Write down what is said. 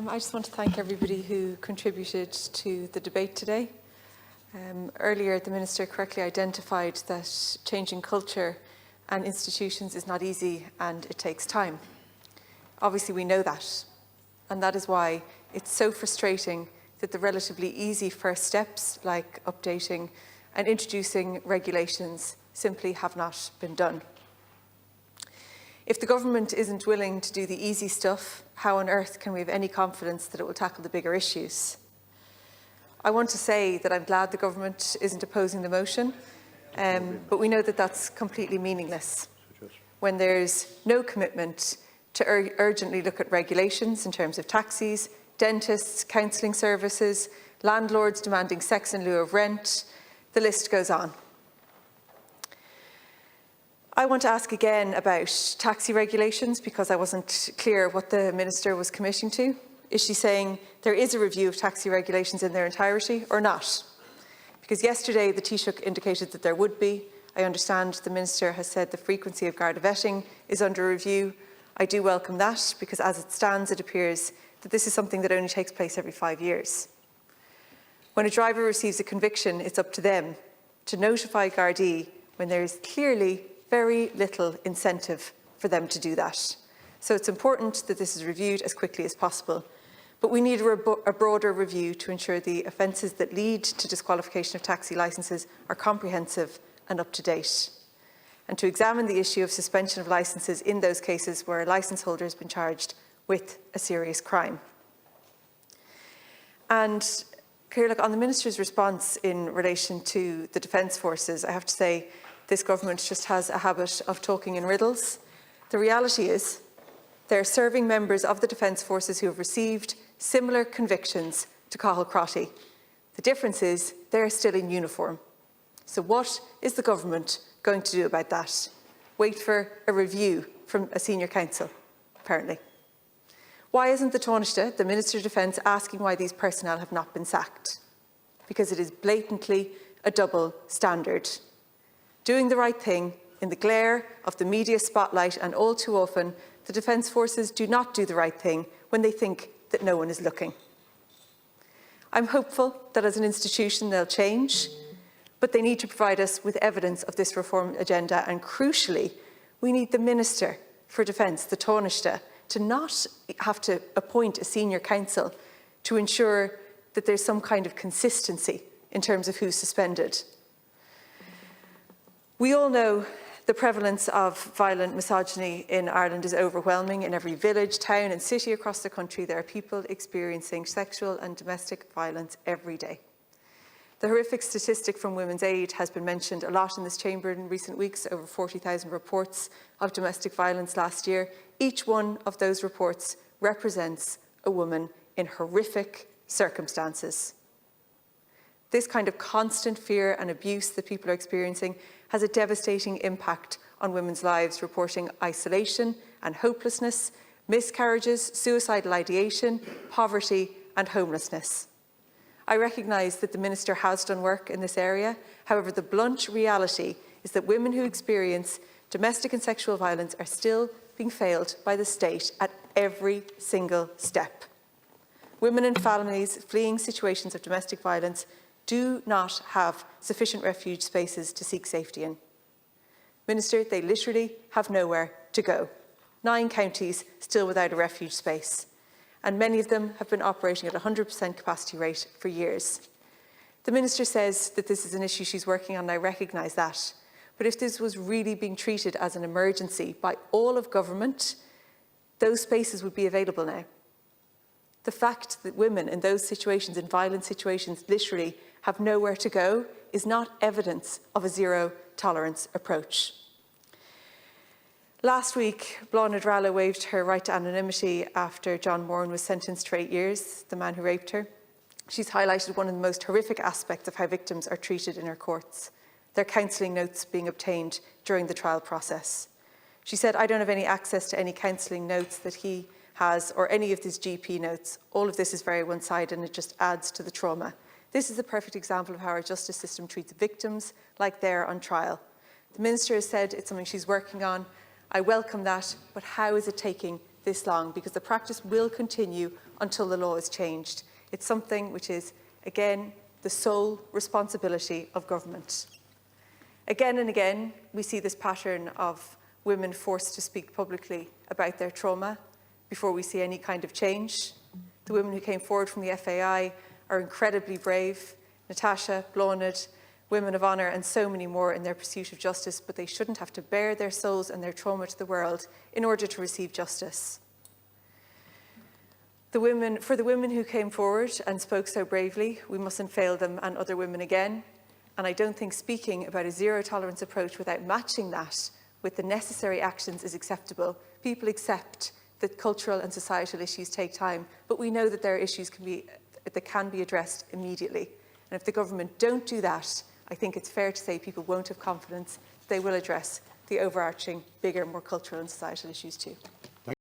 I just want to thank everybody who contributed to the debate today. Earlier, the Minister correctly identified that changing culture and institutions is not easy and it takes time. Obviously, we know that, and that is why it's so frustrating that the relatively easy first steps, like updating and introducing regulations, simply have not been done. If the government isn't willing to do the easy stuff, how on earth can we have any confidence that it will tackle the bigger issues? I want to say that I'm glad the government isn't opposing the motion, but we know that that's completely meaningless when there's no commitment to urgently look at regulations in terms of taxis, dentists, counselling services, landlords demanding sex in lieu of rent. The list goes on. I want to ask again about taxi regulations because I wasn't clear what the Minister was committing to. Is she saying there is a review of taxi regulations in their entirety or not? Because yesterday the Taoiseach indicated that there would be. I understand the Minister has said the frequency of Garda vetting is under review. I do welcome that because as it stands it appears that this is something that only takes place every 5 years. When a driver receives a conviction, it's up to them to notify Gardaí when there is clearly very little incentive for them to do that. So it's important that this is reviewed as quickly as possible. But we need a broader review to ensure the offences that lead to disqualification of taxi licences are comprehensive and up to date, and to examine the issue of suspension of licences in those cases where a licence holder has been charged with a serious crime. And on the Minister's response in relation to the Defence Forces, I have to say this government just has a habit of talking in riddles. The reality is there are serving members of the Defence Forces who have received similar convictions to Cathal Crotty. The difference is they're still in uniform. So what is the government going to do about that? Wait for a review from a senior counsel, apparently. Why isn't the Taoiseach, the Minister of Defence, asking why these personnel have not been sacked? Because it is blatantly a double standard. Doing the right thing in the glare of the media spotlight, and all too often, the Defence Forces do not do the right thing when they think that no one is looking. I'm hopeful that as an institution they'll change, but they need to provide us with evidence of this reform agenda, and crucially, we need the Minister for Defence, the Taoiseach, to not have to appoint a senior counsel to ensure that there's some kind of consistency in terms of who's suspended. We all know the prevalence of violent misogyny in Ireland is overwhelming. In every village, town and city across the country, there are people experiencing sexual and domestic violence every day. The horrific statistic from Women's Aid has been mentioned a lot in this chamber in recent weeks, over 40,000 reports of domestic violence last year. Each one of those reports represents a woman in horrific circumstances. This kind of constant fear and abuse that people are experiencing has a devastating impact on women's lives, reporting isolation and hopelessness, miscarriages, suicidal ideation, poverty and homelessness. I recognise that the Minister has done work in this area. However, the blunt reality is that women who experience domestic and sexual violence are still being failed by the state at every single step. Women and families fleeing situations of domestic violence do not have sufficient refuge spaces to seek safety in. Minister, they literally have nowhere to go. 9 counties still without a refuge space, and many of them have been operating at 100% capacity rate for years. The Minister says that this is an issue she's working on, and I recognise that. But if this was really being treated as an emergency by all of government, those spaces would be available now. The fact that women in those situations, in violent situations, literally have nowhere to go is not evidence of a zero-tolerance approach. Last week, Bláthnaid Raleigh waived her right to anonymity after John Moran was sentenced to 8 years, the man who raped her. She's highlighted one of the most horrific aspects of how victims are treated in our courts, their counselling notes being obtained during the trial process. She said, "I don't have any access to any counselling notes that he has or any of his GP notes. All of this is very one-sided and it just adds to the trauma. This is a perfect example of how our justice system treats victims like they're on trial." The Minister has said it's something she's working on. I welcome that, but how is it taking this long? Because the practice will continue until the law is changed. It's something which is, again, the sole responsibility of government. Again and again, we see this pattern of women forced to speak publicly about their trauma before we see any kind of change. The women who came forward from the FAI are incredibly brave. Natasha, Bláthnaid, women of honour, and so many more in their pursuit of justice, but they shouldn't have to bare their souls and their trauma to the world in order to receive justice. For the women who came forward and spoke so bravely, we mustn't fail them and other women again. And I don't think speaking about a zero-tolerance approach without matching that with the necessary actions is acceptable. People accept that cultural and societal issues take time, but we know that there are issues that can be addressed immediately. And if the government don't do that, I think it's fair to say people won't have confidence that they will address the overarching, bigger, more cultural and societal issues too.